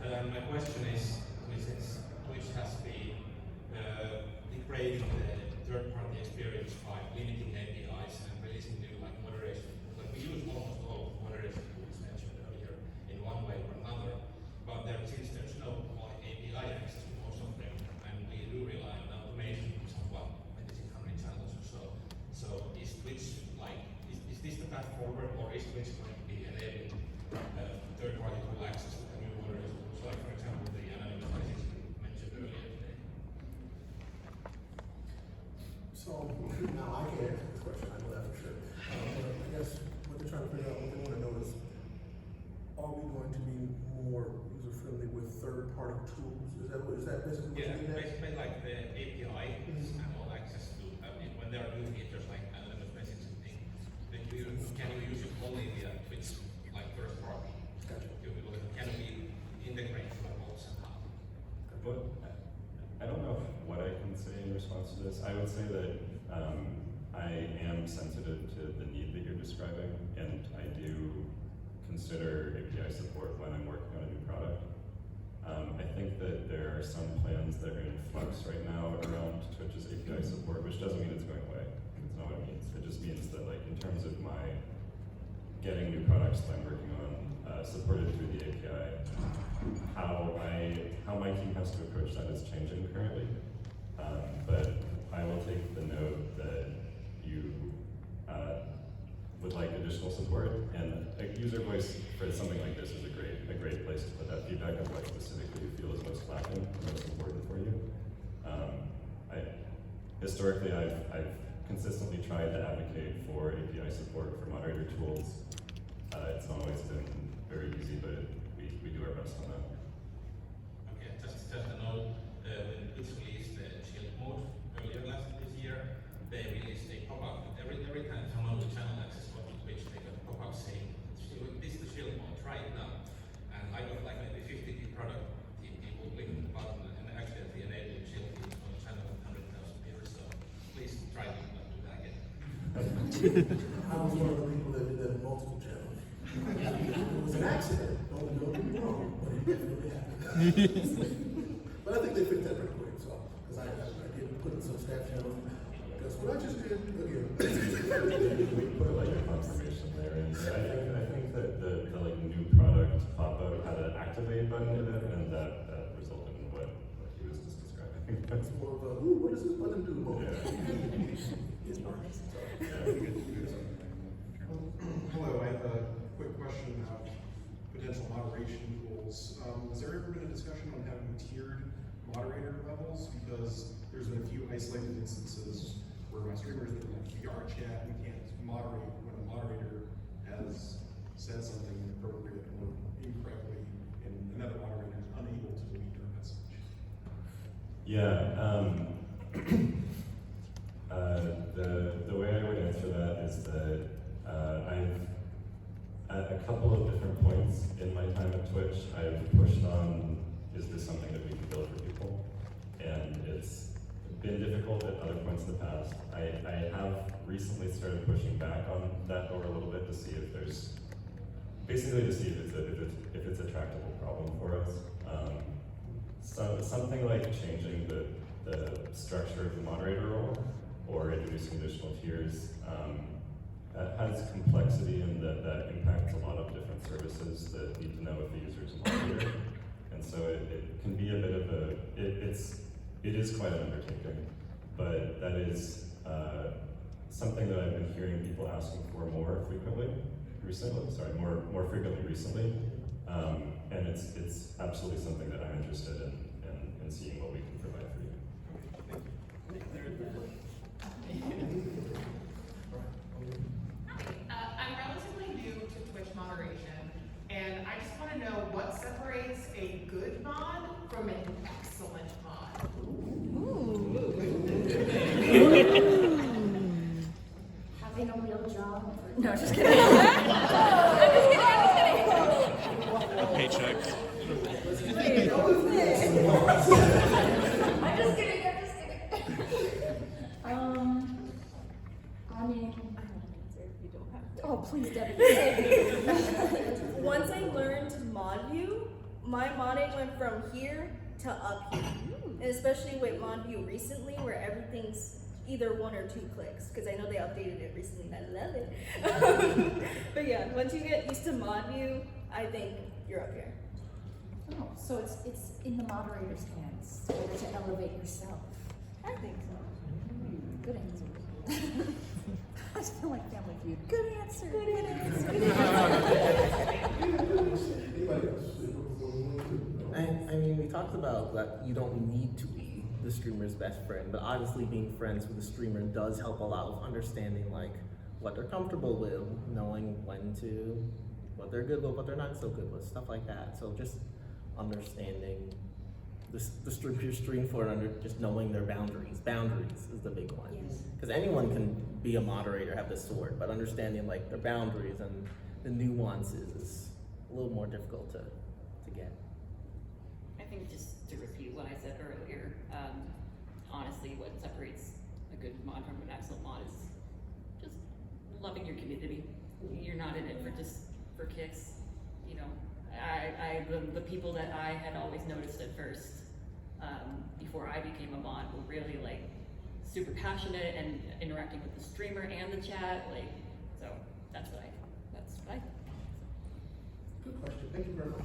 My question is, since Twitch has been degrading the third-party experience by limiting APIs and releasing new like moderation, like we use almost all moderation tools mentioned earlier in one way or another, but since there's no API access to most of them, and we do rely on automation somewhat, I think 100 channels or so. So is Twitch is this the path forward, or is Twitch going to be enabling third-party tool access to the new moderation tools, like for example the anonymous message you mentioned earlier today? So now I can answer this question, I know that for sure. But I guess what they're trying to figure out, what they want to know is, are we going to be more user-friendly with third-party tools? Is that basically what you mean? Basically like the API and all access to, when there are new features like anonymous messaging thing, then can you use it only via Twitch, like first party? Gotcha. Can we integrate to a bot somehow? But I don't know what I can say in response to this. I would say that I am sensitive to the need that you're describing, and I do consider API support when I'm working on a new product. I think that there are some plans that are in flux right now around Twitch's API support, which doesn't mean it's going away. It's not what it means. It just means that, like, in terms of my getting new products that I'm working on supported through the API, how my team has to approach that is changing currently. But I will take the note that you would like additional support, and a user voice for something like this is a great place to put that feedback of what specifically you feel is most lacking, most important for you. Historically, I've consistently tried to advocate for API support for moderator tools. It's not always been very easy, but we do our best on that. Okay, just a note, when Twitch released the shield mode earlier this year, they released a pop-up. Every time someone with channel access to Twitch, they got a pop-up saying, this is the shield mode, try it now. And I got like maybe 50 product people clicking the button and accidentally enabling shield teams on a channel with 100,000 viewers. So please try to not do that again. I was one of the people that did that in multiple channels. It was an accident, don't get me wrong, but it definitely happened. But I think they fixed that pretty quick, so, because I did put in some staff channels. That's what I just did again. We put like a confirmation there, and I think that the like new product pop-up had an activate button in it, and that resulted in what he was just describing. That's more of a, ooh, what does this button do? Yeah. Hello, I have a quick question about potential moderation tools. Has there ever been a discussion on having tiered moderator levels? Because there's been a few isolated instances where my streamers did like VR chat, we can't moderate when a moderator has said something inappropriate or incorrectly, and another moderator is unable to delete their message. Yeah. The way I would answer that is that I've, at a couple of different points in my time at Twitch, I've pushed on, is this something that we can build for people? And it's been difficult at other points in the past. I have recently started pushing back on that door a little bit to see if there's basically to see if it's a tractable problem for us. So something like changing the structure of the moderator role or introducing additional tiers that has complexity and that impacts a lot of different services that need to know if the user is a moderator. And so it can be a bit of it is quite an undertaking, but that is something that I've been hearing people asking for more frequently recently. And it's absolutely something that I'm interested in seeing what we can provide for you. I'm relatively new to Twitch moderation, and I just want to know what separates a good mod from an excellent mod. Having a real job. No, just kidding. I'm just kidding. Paychecks. I'm just kidding. I mean, I don't answer if you don't have to. Oh, please, Debbie. Once I learned mod view, my modding went from here to up here. And especially with mod view recently, where everything's either 1 or 2 clicks, because I know they updated it recently and I love it. But yeah, once you get used to mod view, I think you're up here. Oh, so it's in the moderator's hands whether to elevate yourself. I think so. Good answer. I just feel like Family Feud. Good answer. Good answer. Anybody else? Before we move to- I mean, we talked about that you don't need to be the streamer's best friend, but obviously being friends with the streamer does help a lot with understanding like what they're comfortable with, knowing what they're good with, what they're not so good with, stuff like that. So just understanding the stream for and just knowing their boundaries. Boundaries is the big one. Because anyone can be a moderator, have the sword, but understanding like their boundaries and the nuances is a little more difficult to get. I think just to repeat what I said earlier, honestly, what separates a good mod from an excellent mod is just loving your community. You're not in it for kicks, you know. The people that I had always noticed at first, before I became a mod, were really like super passionate and interacting with the streamer and the chat, so that's what I think. Good question. Thank you very much.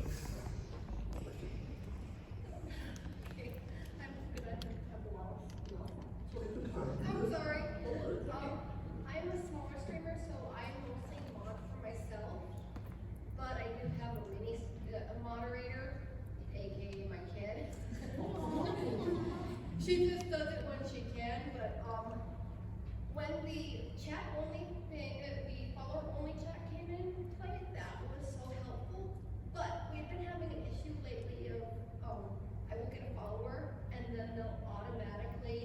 I'm sorry. I'm a smaller streamer, so I mostly mod for myself. But I do have a moderator, aka my kid. She just does it when she can, but when the chat only thing, the follower only chat came in play, that was so helpful. But we've been having an issue lately of I will get a follower and then they'll automatically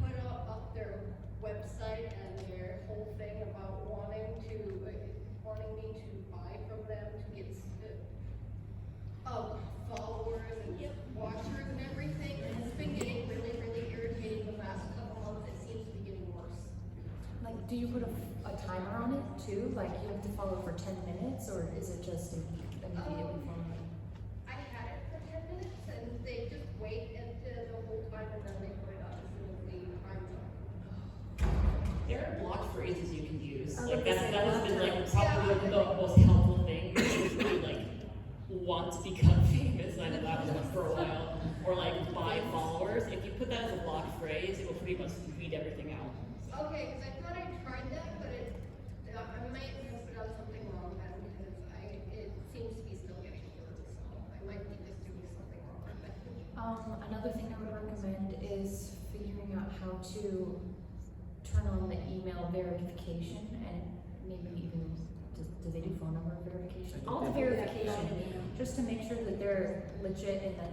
put up their website and their whole thing about wanting me to buy from them to get followers and watchers and everything. And it's been getting really, really irritating the last couple months. It seems to be getting worse. Like, do you put a timer on it too? Like, you have to follow for 10 minutes, or is it just immediately following? I had it for 10 minutes, and they just wait until the whole time, and then they put it up as soon as the time's up. There are blocked phrases you can use. Oh, Like okay. that has been like probably the most helpful thing. Basically, like want to become famous. I know that was one for a while. Or like buy followers. If you put that as a blocked phrase, it will pretty much weed everything out. Okay, because I thought I tried that, but I might have done something wrong then, because it seems to be still getting through, so I might be just doing something wrong. Another thing I would recommend is figuring out how to turn on the email verification and maybe even, do they do phone number verification? All the verification, just to make sure that they're legit and that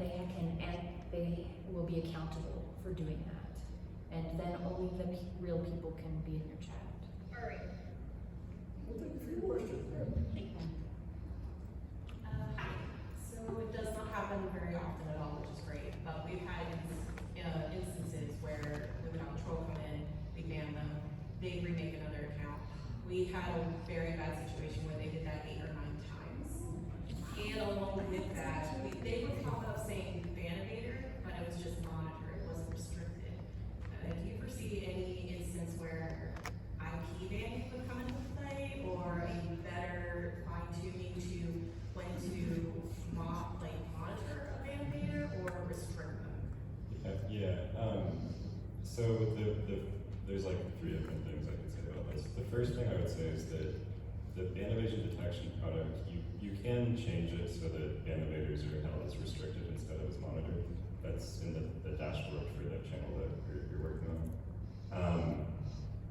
they will be accountable for doing that. And then only the real people can be in your chat. All right. Well, thank you for your question. So it does not happen very often at all, which is great. But we've had instances where we would have a troll come in, we ban them, they remake another account. We had a very bad situation where they did that 8 or 9 know with that, they were talking about saying Banimator, but it was just monitor, it wasn't restricted. Do you foresee any instance where IP banning would come into play, or a better fine tuning to when to monitor a Banimator or restrict them? So there's like three different things I could say about this. The first thing I would say is that the ban evasion detection product, you can change it so that ban evaders are held as restricted instead of as monitored. That's in the dashboard for the channel that you're working on.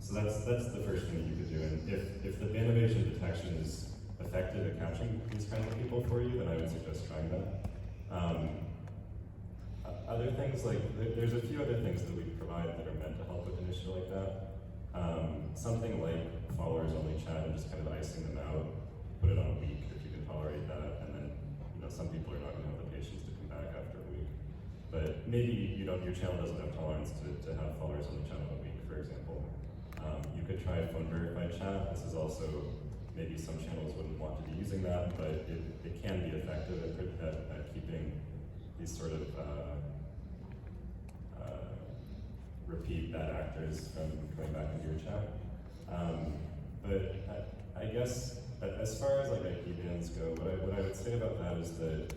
So that's the first thing that you could do. And if the ban evasion detection is effective at catching these kind of people for you, then I would suggest trying that. Other things there's a few other things that we provide that are meant to help with an issue like that. Something like followers only chat and just kind of icing them out, put it on a week if you can tolerate that, and then some people are not going to have the patience to come back after a week. But maybe your channel doesn't have tolerance to have followers only chat on a week, for example. You could try phone verified chat. This is also maybe some channels wouldn't want to be using that, but it can be effective at keeping these sort of repeat bad actors from coming back into your chat. But I guess as far as IP bans go, what I would say about that is that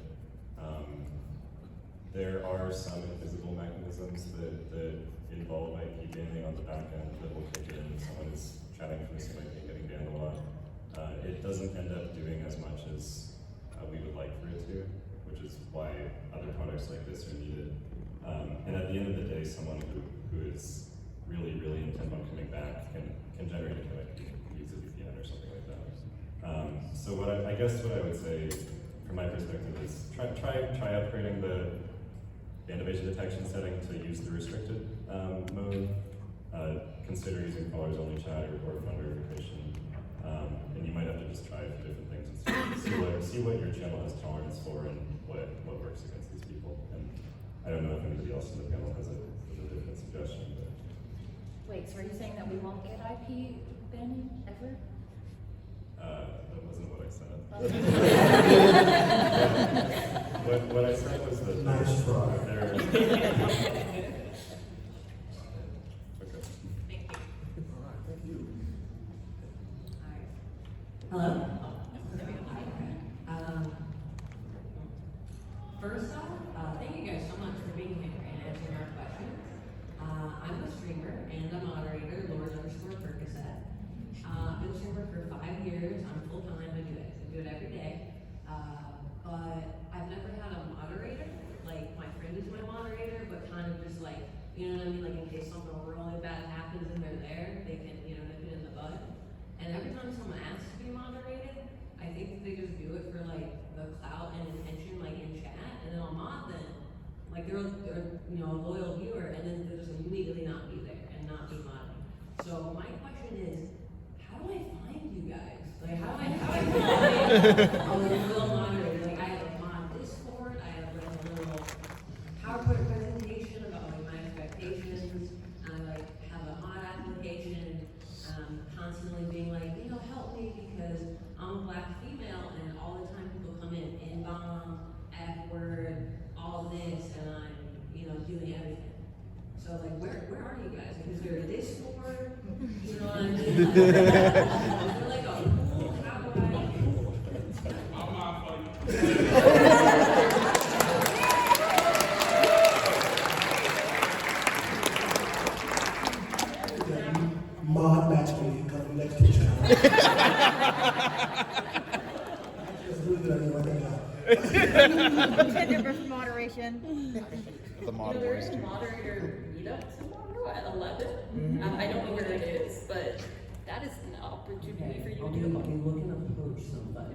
there are some invisible mechanisms that involve IP banning on the back end that will kick in if someone is chatting from the same IP and getting banned a lot. It doesn't end up doing as much as we would like for it to, which is why other products like this are needed. And at the end of the day, someone who is really intent on coming back can generate a code, use a VPN or something like that. So I guess what I would say from my perspective is try upgrading the ban evasion detection setting to use the restricted mode. Consider using callers only chat or phone verification. And you might have to just try a few different things and see what your channel has tolerance for and what works against these people. And I don't know if anybody else in the panel has a different suggestion. But. Wait, so are you saying that we won't get IP banning ever? That wasn't what I said. What I said was that nice try. Okay. Thank you. All right, thank you. Hello? First off, thank you guys so much for being here and answering our questions. I'm a streamer and a moderator, Lord_Percocet. I've been a streamer for 5 years. I'm full-time. I do it every day. But I've never had a moderator. Like, my friend is my moderator, but kind of just like, you know what I mean? Like, in case something really bad happens and they're there, they can, nip it in the bud. And every time someone asks to be moderated, I think they just do it for like the clout and attention, like in chat, and then I'll mod them. Like they're a loyal viewer, and then they'll just immediately not be there and not be modding. So my question is, how do I find you guys? Like how do I find a real moderator? Like I have a mod Discord, I have like a little PowerPoint presentation about like my expectations. I like have a mod application. Constantly being like, help me because I'm a black female, and all the time people come in N-bomb, F-word, all this, and I'm, doing everything. So like, where are you guys? Like, is there a Discord? You know what I mean? Is there like a pool? How do I'm not funny. Mod matchmaking coming next TwitchCon. That's really good idea right now. Tender for moderation. The mod there boys is a too. moderator meetup tomorrow at 11. I don't know where it is, but that is an opportunity for you to. looking to poach somebody.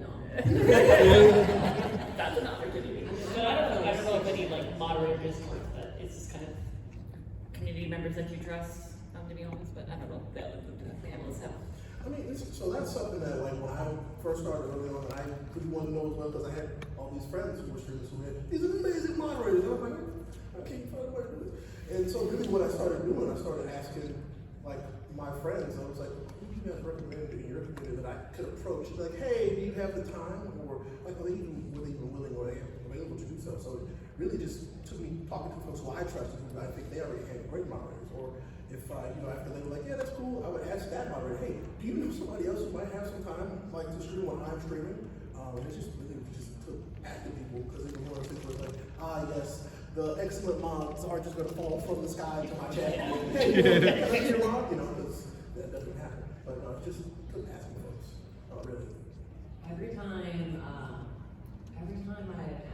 That's an opportunity. But I don't know if any moderator Discord, but it's just kind of community members that you trust, to be honest. But I don't know if the panelists have. I mean, so that's something that, when I first started early on, I really wanted to know as well, because I had all these friends who were streamers who had these amazing moderators. And I was like, I can't find a way to do this. And so really what I started doing, I started asking like my friends, I was like, who do you guys recommend in your community that I could approach? Like, hey, do you have the time? Or like, were they even willing or available to do so? So it really just took me talking to folks who I trusted, who I think they already had great moderators. Or if after they were like, yeah, that's cool, I would ask that moderator, hey, do you know somebody else who might have some time, like to stream when I'm streaming? It just really just took active people because it was one of those things where it's like, yes, the excellent mods are just gonna fall from the sky to my chat. Hey, that's your mod, because that doesn't happen. But just took asking folks, really. Every time I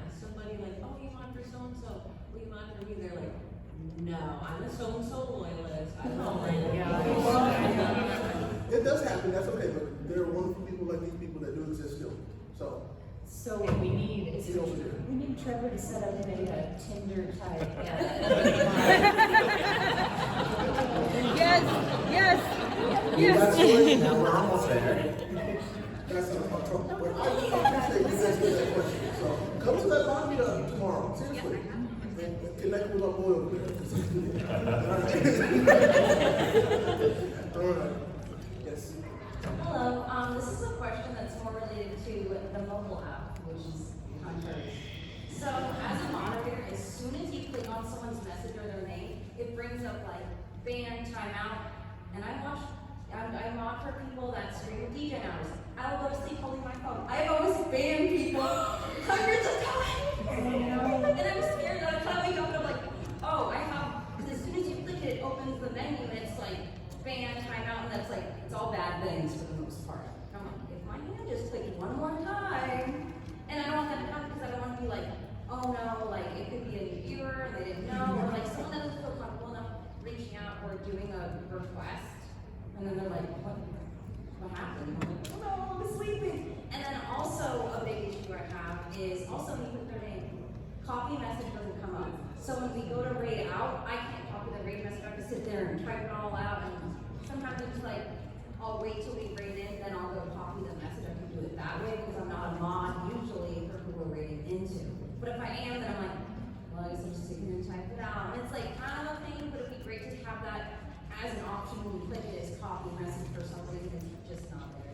ask somebody like, oh, you mod for so-and-so, will you mod for me? They're like, no, I'm a so-and-so loyalist. I don't It does happen, that's okay, but there are wonderful people like these people that do exist still. So what we need is we need Trevor to set up a Tinder type. Yes. Now we're almost there. That's not trouble. But I appreciate you guys for that question. So come to that lobby tomorrow, seriously. And connect with our boy over there. All right. Yes. Hello. This is a question that's more related to the mobile app, which is contrary. So, as a moderator, as soon as you click on someone's message or their name, it brings up like ban, timeout, and I mod for people that stream with DJ hours. I will go to sleep holding my phone. I've always banned people hundreds of times, and I'm scared that I'm wake up and I'm like, oh, I have. As soon as you click it, it opens the menu, and it's like ban, timeout, and that's like it's all bad things for the most part. I'm like, if my hand just clicked one more time, and I don't want that to happen because I don't want to be like, oh no, like it could be a new viewer and they didn't know, or like someone that doesn't feel comfortable enough reaching out or doing a request, and then they're like, what happened? I'm like, oh no, I'm sleeping. And then also a big issue I have is also when you put their name, copy message doesn't come up. So when we go to raid out, I can't copy the raid message. I have to sit there and type it all out, and sometimes it's like I'll wait till we raid in, then I'll go copy the message. I can do it that way because I'm not a mod usually for who we're raiding into. But if I am, then I'm like, well, I guess I'm just sitting here and type it out. And it's like kind of a thing, but it'd be great to have that as an option when you click it as copy message for some reason. It's just not there.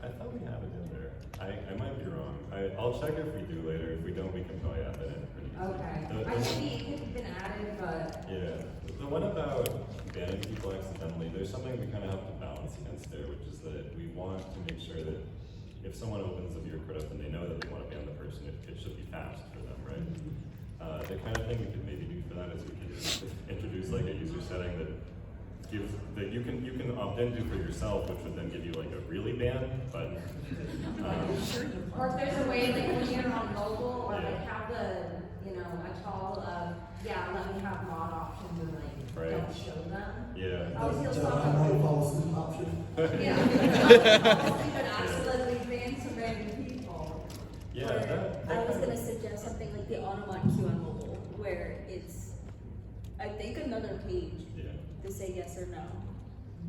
I thought we have it in there. I might be wrong. I'll check if we do later. If we don't, we can probably add that in pretty easy. Okay. I think it could have been added, but. Yeah. The one about banning people accidentally, there's something we kind of have to balance against there, which is that we want to make sure that if someone opens a viewer credit and they know that they want to ban the person, it should be fast for them, right? The kind of thing we could maybe do for that is we could introduce like a user setting that gives that you can opt into for yourself, which would then give you like a really ban button. Or if there's a way like when you're on mobile, or like have the a toggle of let me have mod options or like don't show them. Yeah. Obviously, you'll stop option. Yeah. But accidentally ban some random people. Yeah. I was gonna suggest something like the Automod queue on mobile, where it's, I think, another page to say yes or no,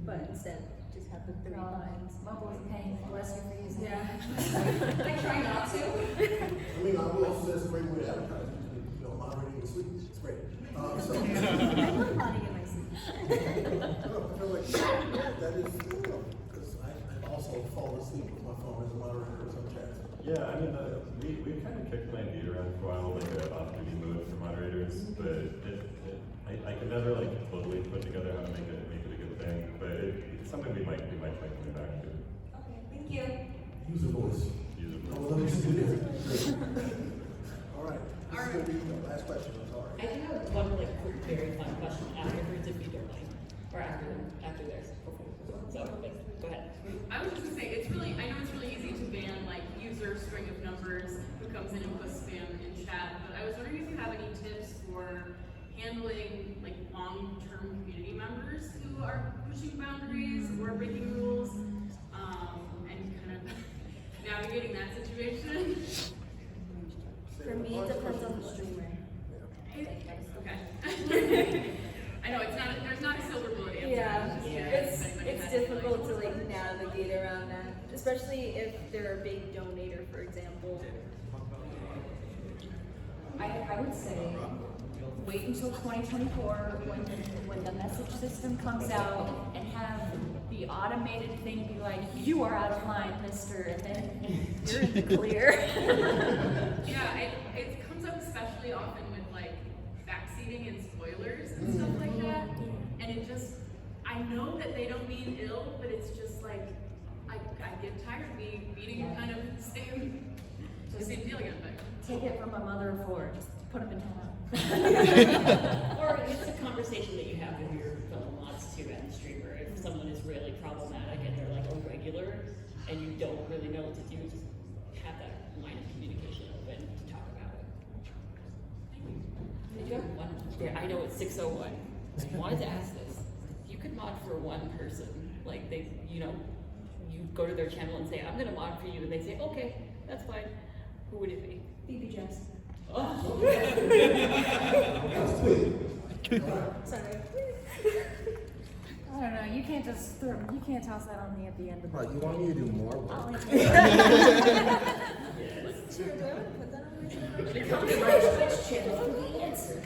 but instead just have the 3 lines. Mobile is pain, bless your fees. Yeah. I try not to. I mean, I will also say it's a great way to advertise. Moderating your sleep, it's great. I love modding in my sleep. I feel like that is, because I've also fallen asleep with my phone as a moderator or some chats. Yeah, I mean, we kind of kicked an idea around for a while, like an off-duty mode for moderators, but I could never like totally put together how to make it a good thing. But it's something we might try coming back to. Okay, thank you. User voice. User voice. Oh, let me see this. All right. This is going to be the last question. I'm sorry. I do have one really quick, very fun question afterwards, if you don't mind, or after theirs. So, go ahead. I was just gonna say, I know it's really easy to ban like user string of numbers who comes in and puts spam in chat, but I was wondering if you have any tips for handling like long-term community members who are pushing boundaries or breaking rules, and kind of navigating that situation. For me, it depends on the streamer. Okay. I know there's not a silver bullet answer. It's difficult to like navigate around that, especially if they're a big donator, for example. I would say wait until 2024 when the message system comes out and have the automated thing be like, you are out of line, mister, and then you're in the clear. Yeah, it comes up especially often with like backseating and spoilers and stuff like that. And it just, I know that they don't mean ill, but it's just like, I get tired of beating kind of the same deal again. But Take it from a mother of four, just put them in timeout. Or it's a conversation that you have with your fellow mods too and the streamer. If someone is really problematic and they're like a regular and you don't really know what to do, just have that line of communication open to talk about it. Did you have one? Yeah, I know it's 6:01. I wanted to ask this. You could mod for one person. Like they, you go to their channel and say, I'm gonna mod for you, and they say, okay, that's fine. Who would it be? BB Jess. Oh. Sorry. I don't know, you can't just you can't toss that on me at the end of the What, you want me to do more work? I'll answer. Sure, do I want to put that on my Come to my Twitch channel for the answer.